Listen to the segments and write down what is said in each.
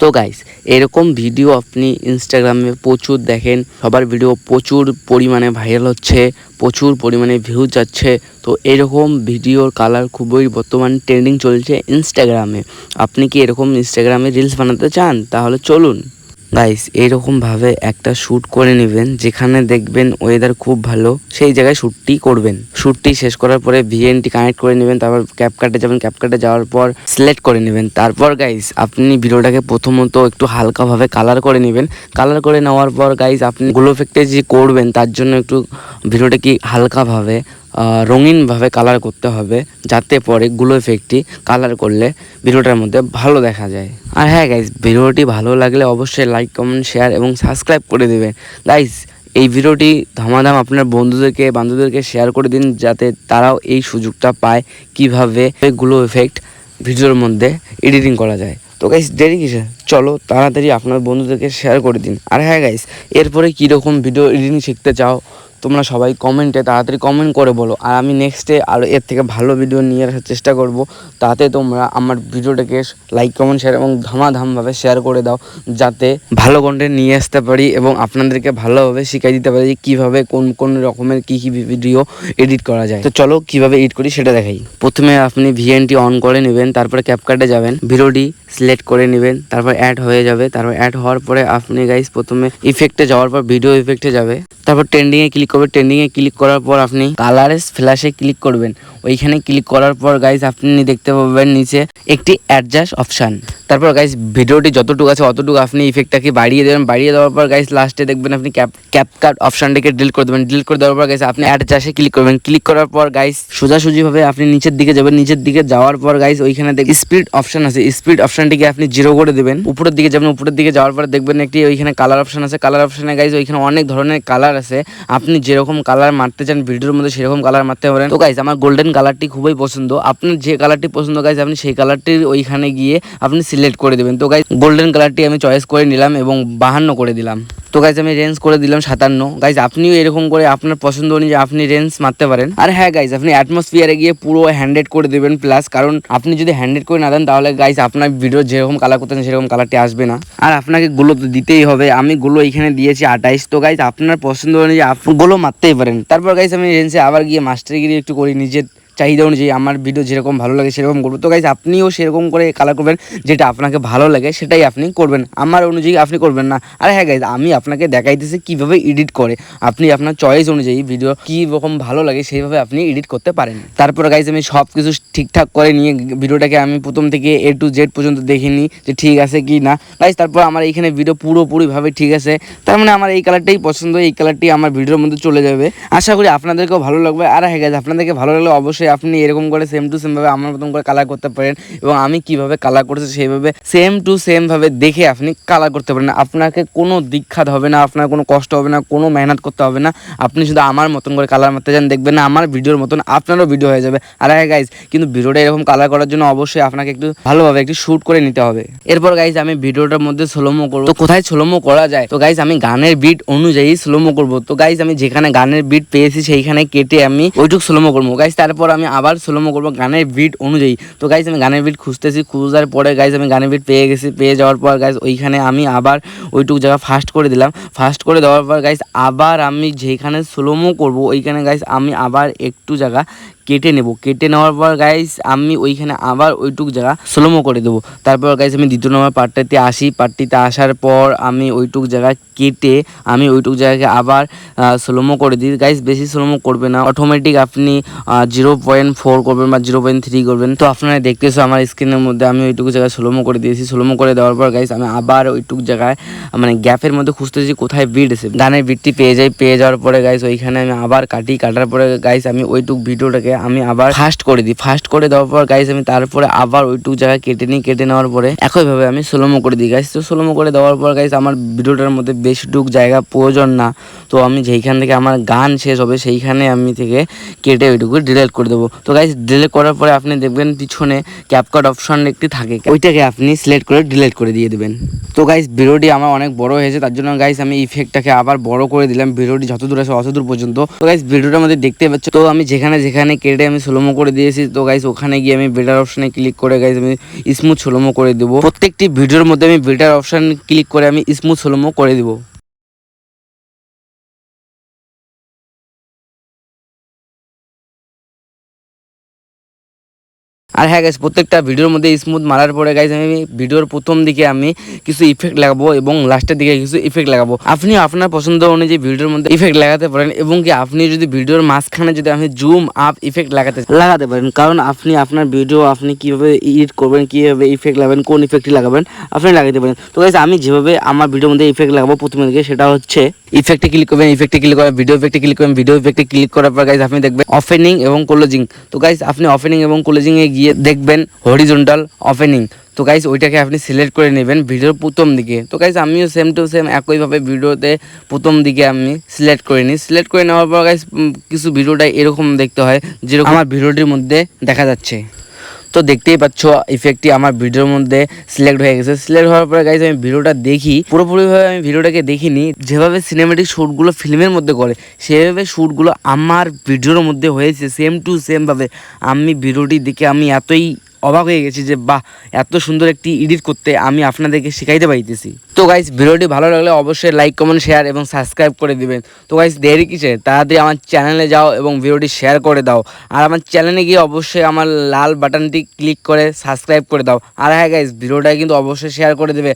তো গাইস এরকম ভিডিও আপনি ইনস্টাগ্রামে প্রচুর দেখেন, সবার ভিডিও প্রচুর পরিমাণে ভাইরাল হচ্ছে, প্রচুর পরিমাণে ভিউজ যাচ্ছে। তো এরকম ভিডিওর কালার খুবই বর্তমান ট্রেন্ডিং চলছে ইনস্টাগ্রামে। আপনি কি এরকম ইনস্টাগ্রামে রিলস বানাতে চান? তাহলে চলুন গাইস এইরকমভাবে একটা শ্যুট করে নেবেন, যেখানে দেখবেন ওয়েদার খুব ভালো, সেই জায়গায় শ্যুটটি করবেন। শ্যুটটি শেষ করার পরে ভিএনটি কানেক্ট করে নেবেন, তারপর ক্যাপকাটে যাবেন, ক্যাপকাটে যাওয়ার পর সিলেক্ট করে নেবেন। তারপর গাইস আপনি ভিডিওটাকে প্রথমত একটু হালকাভাবে কালার করে নেবেন। কালার করে নেওয়ার পর গাইস আপনি গ্লো এফেক্টে যে করবেন তার জন্য একটু ভিডিওটাকে হালকাভাবে রঙিনভাবে কালার করতে হবে, যাতে পরে গ্লো এফেক্টটি কালার করলে ভিডিওটার মধ্যে ভালো দেখা যায়। আর হ্যাঁ গাইস, ভিডিওটি ভালো লাগলে অবশ্যই লাইক, কমেন্ট, শেয়ার এবং সাবস্ক্রাইব করে দেবেন। গাইস এই ভিডিওটি ধামাধাম আপনার বন্ধুদেরকে, বান্ধবদেরকে শেয়ার করে দিন, যাতে তারাও এই সুযোগটা পায় কিভাবে গ্লো এফেক্ট ভিডিওর মধ্যে এডিটিং করা যায়। তো গাইস দেরি কিসে, চলো তাড়াতাড়ি আপনার বন্ধুদেরকে শেয়ার করে দিন। আর হ্যাঁ গাইস, এরপরে কীরকম ভিডিও এডিটিং শিখতে চাও তোমরা সবাই কমেন্টে তাড়াতাড়ি কমেন্ট করে বলো, আর আমি নেক্সটে আরও এর থেকে ভালো ভিডিও নিয়ে আসার চেষ্টা করব। তাতে তোমরা আমার ভিডিওটাকে লাইক, কমেন্ট, শেয়ার এবং ধামাধামভাবে শেয়ার করে দাও, যাতে ভালো কন্টেন্ট নিয়ে আসতে পারি এবং আপনাদেরকে ভালোভাবে শিখিয়ে দিতে পারি কীভাবে কোন কোন রকমের কী কী ভিডিও এডিট করা যায়। তো চলো কীভাবে এডিট করি সেটা দেখাই। প্রথমে আপনি ভিএনটি অন করে নেবেন, তারপরে ক্যাপকাটে যাবেন, ভিডিওটি সিলেক্ট করে নেবেন, তারপর অ্যাড হয়ে যাবে। তারপর অ্যাড হওয়ার পরে আপনি গাইস প্রথমে ইফেক্টে যাওয়ার পর ভিডিও ইফেক্টে যাবে, তারপর ট্রেন্ডিংয়ে ক্লিক করবে। ট্রেন্ডিংয়ে ক্লিক করার পর আপনি কালারের ফ্ল্যাশে ক্লিক করবেন। ওইখানে ক্লিক করার পর গাইস আপনি দেখতে পাবেন নিচে একটি অ্যাডজাস্ট অপশান। তারপর গাইস ভিডিওটি যতটুকু আছে অতটুকু আপনি ইফেক্টটাকে বাড়িয়ে দেবেন। বাড়িয়ে দেওয়ার পর গাইস লাস্টে দেখবেন আপনি ক্যাপকাট অপশানটাকে ডিলিট করে দেবেন। ডিলিট করে দেওয়ার পর গাইস আপনি অ্যাডজাস্টে ক্লিক করবেন। ক্লিক করার পর গাইস সোজাসুজিভাবে আপনি নিচের দিকে যাবেন। নিচের দিকে যাওয়ার পর গাইস ওইখানে দেখবেন স্পিড অপশান আছে। স্পিড অপশানটিকে আপনি 0 করে দেবেন। উপরের দিকে যাবেন। উপরের দিকে যাওয়ার পর দেখবেন একটি ওইখানে কালার অপশান আছে। কালার অপশানে গাইস ওইখানে অনেক ধরনের কালার আছে। আপনি যেরকম কালার মারতে চান ভিডিওর মধ্যে সেরকম কালার মারতে পারেন। তো গাইস আমার গোল্ডেন কালারটি খুবই পছন্দ। আপনার যে কালারটি পছন্দ গাইস আপনি সেই কালারটির ওইখানে গিয়ে আপনি সিলেক্ট করে দেবেন। তো গাইস গোল্ডেন কালারটি আমি চয়েস করে নিলাম এবং 52 করে দিলাম। তো গাইস আমি রেঞ্জ করে দিলাম 57। গাইস আপনিও এরকম করে আপনার পছন্দ অনুযায়ী আপনি রেঞ্জ মারতে পারেন। আর হ্যাঁ গাইস আপনি অ্যাটমসফিয়ারে গিয়ে পুরো 100 করে দেবেন প্লাস, কারণ আপনি যদি 100 করে না দেন তাহলে গাইস আপনার ভিডিও যেরকম কালার করতেন সেরকম কালারটি আসবে না। আর আপনাকে গুলো তো দিতেই হবে। আমি গুলো এখানে দিয়েছি 28। তো গাইস আপনার পছন্দ অনুযায়ী আপনি গুলো মারতেই পারেন। তারপর গাইস আমি রেঞ্জে আবার গিয়ে মাস্টারগিরি একটু করি, নিজের চাহিদা অনুযায়ী আমার ভিডিও যেরকম ভালো লাগে সেরকম করবো। তো গাইস আপনিও সেরকম করে কালার করবেন, যেটা আপনাকে ভালো লাগে সেটাই আপনি করবেন, আমার অনুযায়ী আপনি করবেন না। আর হ্যাঁ গাইস আমি আপনাকে দেখাইতেছি কিভাবে এডিট করে, আপনি আপনার চয়েস অনুযায়ী ভিডিও কী রকম ভালো লাগে সেইভাবে আপনি এডিট করতে পারেন। তারপর গাইস আমি সব কিছু ঠিকঠাক করে নিয়ে ভিডিওটাকে আমি প্রথম থেকে A to Z পর্যন্ত দেখে নিই যে ঠিক আছে কি না। গাইস তারপর আমার এইখানে ভিডিও পুরোপুরিভাবে ঠিক আছে, তার মানে আমার এই কালারটাই পছন্দ, এই কালারটি আমার ভিডিওর মধ্যে চলে যাবে। আশা করি আপনাদেরকেও ভালো লাগবে। আর হ্যাঁ গাইস আপনাদেরকে ভালো লাগলে অবশ্যই আপনি এরকম করে সেম টু সেমভাবে আমার মতন করে কালার করতে পারেন, এবং আমি কিভাবে কালার করছি সেইভাবে সেম টু সেমভাবে দেখে আপনি কালার করতে পারেন। আপনাকে কোনো দীক্ষাত হবে না, আপনার কোনো কষ্ট হবে না, কোনো মেহনত করতে হবে না। আপনি শুধু আমার মতন করে কালার মারতে যান, দেখবেন না আমার ভিডিওর মতন আপনারও ভিডিও হয়ে যাবে। আর হ্যাঁ গাইজ কিন্তু ভিডিওটা এরকম কালার করার জন্য অবশ্যই আপনাকে একটু ভালোভাবে একটু শ্যুট করে নিতে হবে। এরপর গাইজ আমি ভিডিওটার মধ্যে স্লোমো করবো। তো কোথায় স্লোমো করা যায়? তো গাইজ আমি গানের বিট অনুযায়ী স্লোমো করবো। তো গাইজ আমি যেখানে গানের বিট পেয়েছি সেইখানে কেটে আমি ওইটুকু স্লোমো করবো। গাইজ তারপর আমি আবার স্লোমো করবো গানের বিট অনুযায়ী। তো গাইজ আমি গানের বিট খুঁজতেছি, খুঁজার পরে গাইজ আমি গানের বিট পেয়ে গেছি। পেয়ে যাওয়ার পর গাইজ ওইখানে আমি আবার ওইটুকু জায়গা ফাস্ট করে দিলাম। ফাস্ট করে দেওয়ার পর গাইজ আবার আমি যেখানে স্লোমো করবো ওইখানে গাইজ আমি আবার একটু জায়গা কেটে নেব। কেটে নেওয়ার পর গাইজ আমি ওইখানে আবার ওইটুকু জায়গা স্লোমো করে দেবো। তারপর গাইজ আমি দ্বিতীয় নম্বর পার্টটাতে আসি। পার্টটিতে আসার পর আমি ওইটুকু জায়গা কেটে আমি ওইটুকু জায়গাকে আবার স্লোমো করে দিই। গাইজ বেশি স্লোমো করবে না, অটোমেটিক আপনি 0.4 করবেন বা 0.3 করবেন। তো আপনারা দেখতেছো আমার স্ক্রিনের মধ্যে আমি ওইটুকু জায়গায় স্লোমো করে দিয়েছি। স্লোমো করে দেওয়ার পর গাইজ আমি আবার ওইটুকু জায়গায় মানে গ্যাপের মধ্যে খুঁজতেছি কোথায় বিট আছে। গানের বিটটি পেয়ে যাই। পেয়ে যাওয়ার পরে গাইজ ওইখানে আমি আবার কাটি। কাটার পরে গাইজ আমি ওইটুকু ভিডিওটাকে আমি আবার ফাস্ট করে দিই। ফাস্ট করে দেওয়ার পর গাইজ আমি তারপরে আবার ওইটুকু জায়গায় কেটে নিই। কেটে নেওয়ার পরে একইভাবে আমি স্লোমো করে দিই গাইজ। তো স্লোমো করে দেওয়ার পর গাইজ আমার ভিডিওটার মধ্যে বেশিটুক জায়গা প্রয়োজন না, তো আমি যেইখান থেকে আমার গান শেষ হবে সেইখানে আমি থেকে কেটে ওইটুকু ডিলিট করে দেবো। তো গাইজ ডিলিট করার পরে আপনি দেখবেন পিছনে ক্যাপকাট অপশন একটি থাকে, ওইটাকে আপনি সিলেক্ট করে ডিলিট করে দিয়ে দেবেন। তো গাইজ ভিডিওটি আমার অনেক বড় হয়েছে, তার জন্য গাইজ আমি ইফেক্টটাকে আবার বড় করে দিলাম ভিডিওটি যতদূর আছে অতদূর পর্যন্ত। তো গাইজ ভিডিওটার মধ্যে দেখতে পাচ্ছ, তো আমি যেখানে যেখানে কেটে আমি স্লোমো করে দিয়েছি। তো গাইস ওখানে গিয়ে আমি বেটার অপশানে ক্লিক করে গাইস আমি স্মুথ স্লোমো করে দেবো। প্রত্যেকটি ভিডিওর মধ্যে আমি বেটার অপশান ক্লিক করে আমি স্মুথ স্লোমো করে দেবো। আর হ্যাঁ গাইস, প্রত্যেকটা ভিডিওর মধ্যে স্মুথ মারার পরে গাইস আমি ভিডিওর প্রথম দিকে আমি কিছু ইফেক্ট লাগাবো এবং লাস্টের দিকে কিছু ইফেক্ট লাগাবো। আপনি আপনার পছন্দ অনুযায়ী ভিডিওর মধ্যে ইফেক্ট লাগাতে পারেন এবং কি আপনি যদি ভিডিওর মাঝখানে যদি আপনি জুম আপ ইফেক্ট লাগাতে পারেন, কারণ আপনি আপনার ভিডিও আপনি কিভাবে এডিট করবেন, কিভাবে ইফেক্ট লাগাবেন, কোন ইফেক্টটি লাগাবেন আপনি লাগাতে পারেন। তো গাইস আমি যেভাবে আমার ভিডিওর মধ্যে ইফেক্ট লাগাবো প্রথমে দিকে, সেটা হচ্ছে ইফেক্টে ক্লিক করবেন, ইফেক্টে ক্লিক করবেন, ভিডিও ইফেক্টে ক্লিক করবেন, ভিডিও ইফেক্টে ক্লিক করার পর গাইস আপনি দেখবেন ওপেনিং এবং ক্লোজিং। তো গাইস আপনি ওপেনিং এবং ক্লোজিং এ গিয়ে দেখবেন হরিজন্টাল ওপেনিং। তো গাইস ওইটাকে আপনি সিলেক্ট করে নেবেন ভিডিওর প্রথম দিকে। তো গাইস আমিও সেম টু সেম একইভাবে ভিডিওতে প্রথম দিকে আমি সিলেক্ট করে নিই। সিলেক্ট করে নেওয়ার পর গাইস কিছু ভিডিওটা এরকম দেখতে হয় যেরকম আমার ভিডিওটির মধ্যে দেখা যাচ্ছে। তো দেখতেই পাচ্ছ ইফেক্টটি আমার ভিডিওর মধ্যে সিলেক্ট হয়ে গেছে। সিলেক্ট হওয়ার পরে গাইস আমি ভিডিওটা দেখি, পুরোপুরিভাবে আমি ভিডিওটাকে দেখিনি। যেভাবে সিনেমেটিক শ্যুটগুলো ফিল্মের মধ্যে করে সেভাবে শ্যুটগুলো আমার ভিডিওর মধ্যে হয়েছে সেম টু সেমভাবে। আমি ভিডিওটি দেখে আমি এতই অবাক হয়ে গেছি যে বাহ, এত সুন্দর একটি এডিট করতে আমি আপনাদেরকে শেখাইতে পাইতেছি। তো গাইস ভিডিওটি ভালো লাগলে অবশ্যই লাইক কমেন্ট শেয়ার এবং সাবস্ক্রাইব করে দিবেন। তো গাইস দেরি কিসে, তাড়াতাড়ি আমার চ্যানেলে যাও এবং ভিডিওটি শেয়ার করে দাও। আর আমার চ্যানেলে গিয়ে অবশ্যই আমার লাল বাটনটি ক্লিক করে সাবস্ক্রাইব করে দাও। আর হ্যাঁ গাইস ভিডিওটা কিন্তু অবশ্যই শেয়ার করে দেবে।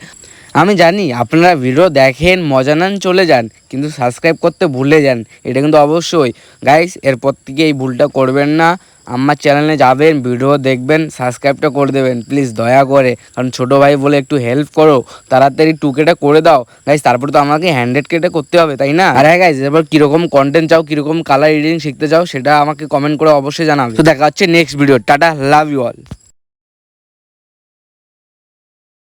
আমি জানি আপনারা ভিডিও দেখেন, মজা নেন, চলে যান, কিন্তু সাবস্ক্রাইব করতে ভুলে যান। এটা কিন্তু অবশ্যই গাইস এরপর থেকে এই ভুলটা করবেন না। আমার চ্যানেলে যাবেন, ভিডিও দেখবেন, সাবস্ক্রাইবটা করে দেবেন প্লিজ দয়া করে, কারণ ছোটো ভাই বলে একটু হেল্প করো, তাড়াতাড়ি 2Kটা করে দাও গাইস। তারপর তো আমাকে 100Kটা করতে হবে, তাই না? আর হ্যাঁ গাইস এবার কীরকম কন্টেন্ট চাও, কীরকম কালার এডিটিং শিখতে চাও সেটা আমাকে কমেন্ট করে অবশ্যই জানাবে। তো দেখা হচ্ছে নেক্সট ভিডিও। টাটা, লাভ ইউ অল।